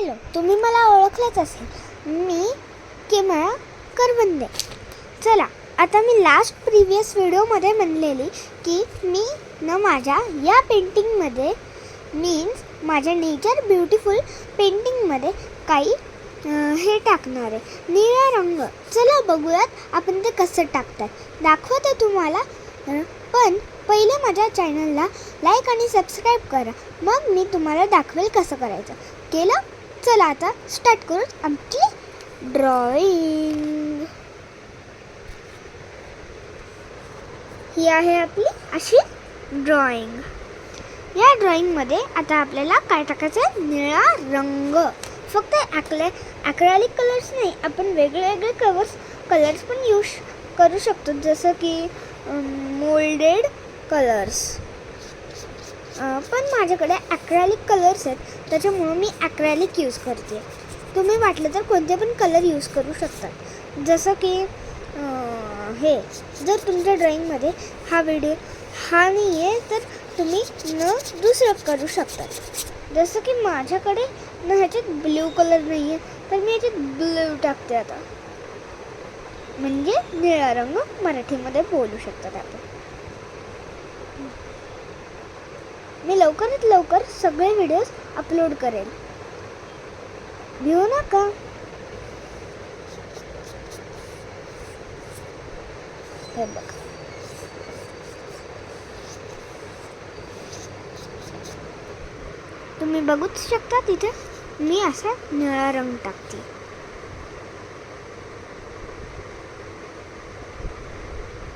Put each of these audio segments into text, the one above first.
Hello, तुम्ही मला ओळखलंच असेल. मी किमया करवंदे. चला, आता मी प्रिव्हियस व्हिडिओमध्ये म्हणलेली की मी माझ्या या पेंटिंगमध्ये मीन्स माझ्या नेचर ब्युटिफुल पेंटिंगमध्ये काही हे टाकणार आहे, निळा रंग. चला बघूयात आपण ते कसं टाकतात. दाखवते तुम्हाला, पण पहिले माझ्या चॅनलला लाईक आणि सबस्क्राईब करा, मग मी तुम्हाला दाखवेल कसं करायचं. केलं? चला आता स्टार्ट करू आमची ड्रॉइंग. ही आहे आपली अशी ड्रॉइंग. या ड्रॉइंगमध्ये आता आपल्याला काय टाकायचं आहे? निळा रंग. फक्त ॲक्रेलिक कलर्स नाही, आपण वेगळे कलर्स पण यूज करू शकतो, जसं की मोल्डेड कलर्स. पण माझ्याकडे ॲक्रेलिक कलर्स आहेत, त्याच्यामुळं मी ॲक्रेलिक यूज करते. तुम्ही वाटलं तर कोणते पण कलर यूज करू शकता. जसं की हे, जर तुमच्या ड्रॉइंगमध्ये हा नाही आहे तर तुम्ही दुसरं करू शकता. जसं की माझ्याकडे ह्याच्यात ब्ल्यू कलर नाही आहे, तर मी ह्याच्यात ब्ल्यू टाकते. आता म्हणजे निळा रंग मराठीमध्ये बोलू शकतात आपण. मी लवकरात लवकर सगळे व्हिडिओज अपलोड करेल, भिऊ नका. हे बघ, तुम्ही बघूच शकता तिथे मी असा निळा रंग टाकते.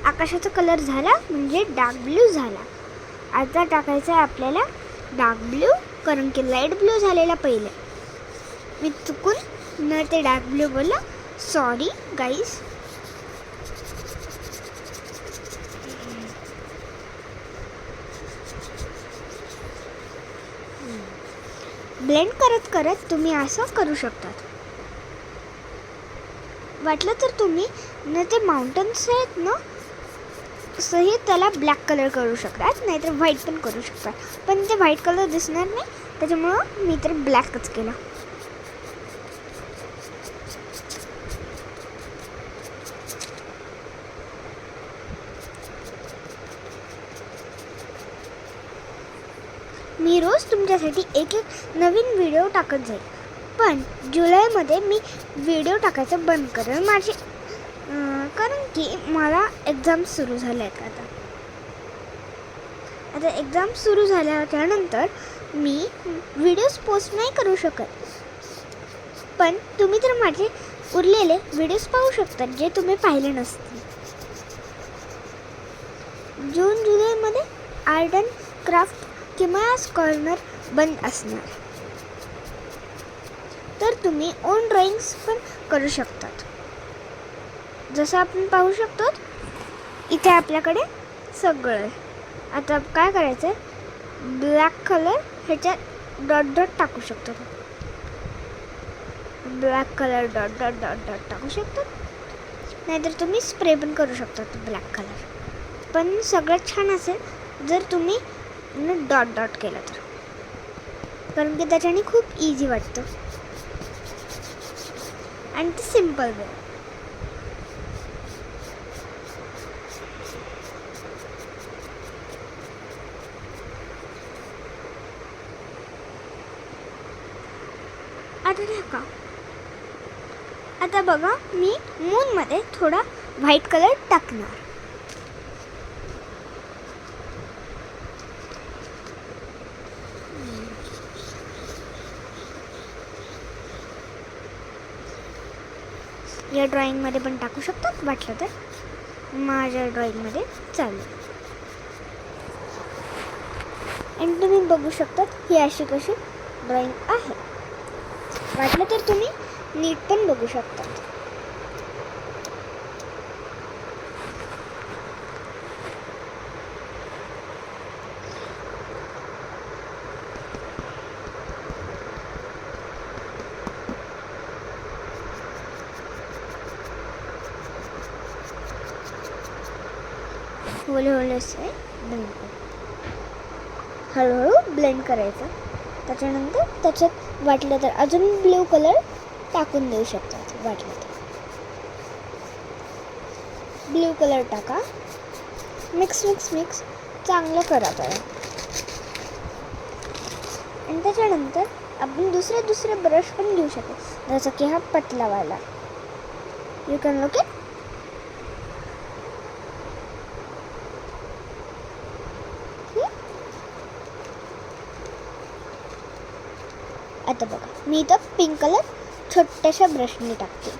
आकाशाचा कलर झाला म्हणजे डार्क ब्ल्यू झाला. आता टाकायचं आहे आपल्याला डार्क ब्ल्यू, कारण की लाईट ब्ल्यू झालेला पहिले. मी चुकून ते डार्क ब्ल्यू बोलला, सॉरी गाईज. ब्लेंड करत करत तुम्ही असं करू शकतात. वाटलं तर तुम्ही ते माउंटन्स आहेत ना, सही त्याला ब्लॅक कलर करू शकतात, नाहीतर व्हाईट पण करू शकतात. पण ते व्हाईट कलर दिसणार नाही, त्याच्यामुळं मी तर ब्लॅकच केला. मी रोज तुमच्यासाठी एक नवीन व्हिडिओ टाकत जाईल, पण जुलैमध्ये मी व्हिडिओ टाकायचं बंद करेन कारण की मला एक्झाम्स सुरू झाल्या आहेत. आता एक्झाम्स सुरू झाल्यानंतर मी व्हिडिओज पोस्ट नाही करू शकत. पण तुम्ही तर माझे उरलेले व्हिडिओज पाहू शकता, जे तुम्ही पाहिले नसतील. जून जुलैमध्ये आर्ट अँड क्राफ्ट किमयाज कॉर्नर बंद असणार, तर तुम्ही ओन ड्रॉइंग्स पण करू शकतात. जसं आपण पाहू शकतो इथे आपल्याकडे सगळं आहे. आता काय करायचं आहे, ब्लॅक कलर ह्याच्यात डॉट डॉट टाकू शकतो. Black colour dot dot dot dot टाकू शकतात, नाहीतर तुम्ही स्प्रे पण करू शकता ब्लॅक कलर. पण सगळ्यात छान असेल जर तुम्ही डॉट डॉट केलं तर, कारण की त्याच्याने खूप इझी वाटतं आणि ते सिम्पल वे. आता बघा, मी मूनमध्ये थोडा व्हाईट कलर टाकणार. या ड्रॉइंगमध्ये पण टाकू शकतात वाटलं तर. माझ्या ड्रॉइंगमध्ये चालू आणि तुम्ही बघू शकतात ही अशी कशी ड्रॉइंग आहे. वाटलं तर तुम्ही नीट पण बघू शकतात. हळूहळू ब्लेंड करायचं. त्याच्यानंतर त्याच्यात वाटलं तर अजून ब्ल्यू कलर टाकून देऊ शकतात. वाटलं तर ब्ल्यू कलर टाका. मिक्स मिक्स मिक्स चांगलं करा त्याला. आणि त्याच्यानंतर आपण दुसरे ब्रश पण घेऊ शकतो, जसं की हा पतलावाला. You can look it. आता बघा, मी इथं पिंक कलर छोट्याशा ब्रशने टाकते.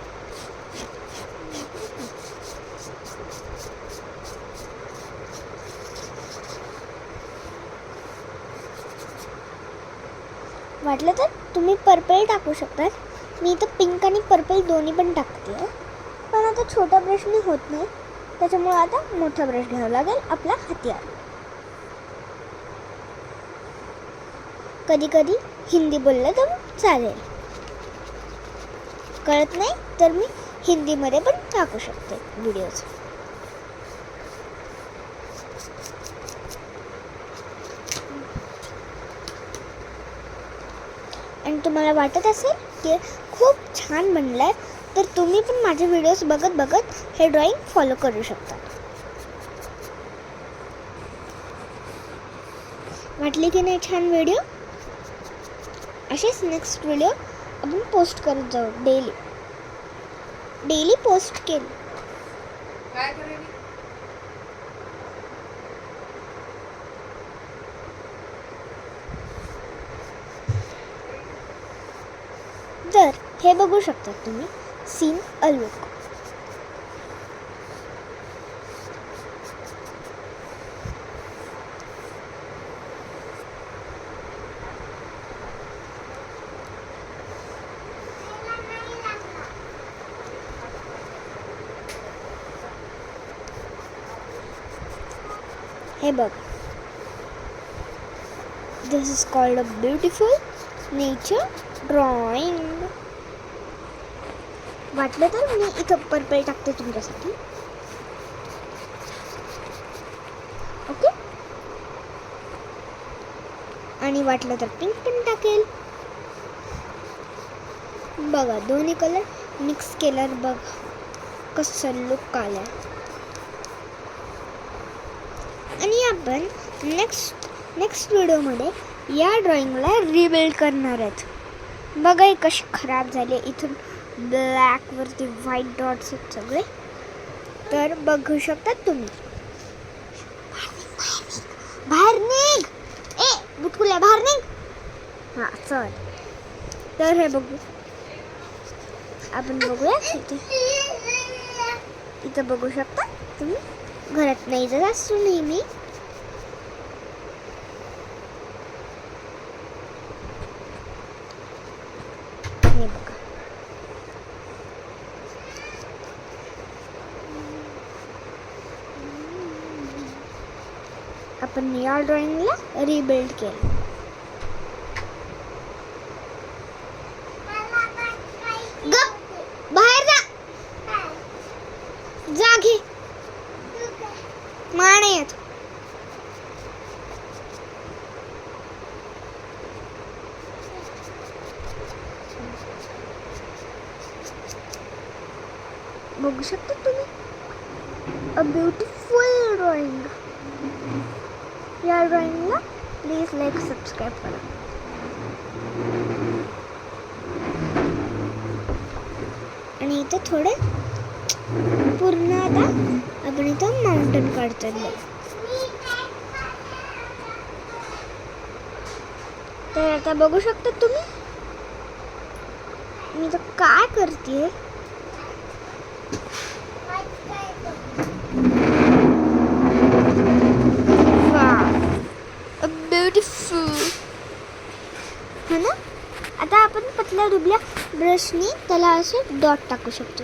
वाटलं तर तुम्ही पर्पल टाकू शकता. मी इथं पिंक आणि पर्पल दोन्ही पण टाकते, पण आता छोट्या ब्रशने होत नाही, त्याच्यामुळे आता मोठा ब्रश घ्यावा लागेल आपला हत्यार. कधी कधी हिंदी बोललं तर चालेल, कळत नाही तर मी हिंदीमध्ये पण टाकू शकते व्हिडिओज. आणि तुम्हाला वाटत असेल की खूप छान बनलाय, तर तुम्ही पण माझे व्हिडिओज बघत बघत हे ड्रॉइंग फॉलो करू शकता. वाटली की नाही छान व्हिडिओ? असेच नेक्स्ट व्हिडिओ आपण पोस्ट करत जाऊ. डेली पोस्ट केली. तर हे बघू शकता तुम्ही, सीन अ लुक. हे बघ, this is called a beautiful nature drawing. वाटलं तर मी इथं पर्पल टाकते तुमच्यासाठी. ओके, आणि वाटलं तर पिंक पण टाकेल. बघा, दोन्ही कलर मिक्स केल्यावर बघ कसं लुक आलाय. आणि आपण नेक्स्ट व्हिडिओमध्ये या ड्रॉइंगला रिबिल्ड करणार आहेत. बघा हे कशी खराब झाली. इथून ब्लॅकवरती व्हाईट डॉट्स आहेत सगळे, तर बघू शकतात तुम्ही. बाहेर निघ, ए बुटकुल्या बाहेर निघ. हां चल, तर हे बघू आपण बघूया. इथं बघू शकता तुम्ही. घरात नाही जर असतो नेहमी. हे बघा, आपण या ड्रॉइंगला रिबिल्ड केलं. बाहेर जा घे. माणे येत. बघू शकता तुम्ही, अ ब्युटिफुल ड्रॉइंग. या ड्रॉइंगला प्लीज लाईक सबस्क्राईब करा. आणि इथं थोडे पूर्ण आता आपण इथं माउंटेन काढतात बघ. तर आता बघू शकता तुम्ही मी तर काय करते. ब्युटिफुल है ना. आता आपण पतल्या दुबल्या ब्रशनी त्याला असे डॉट टाकू शकतो.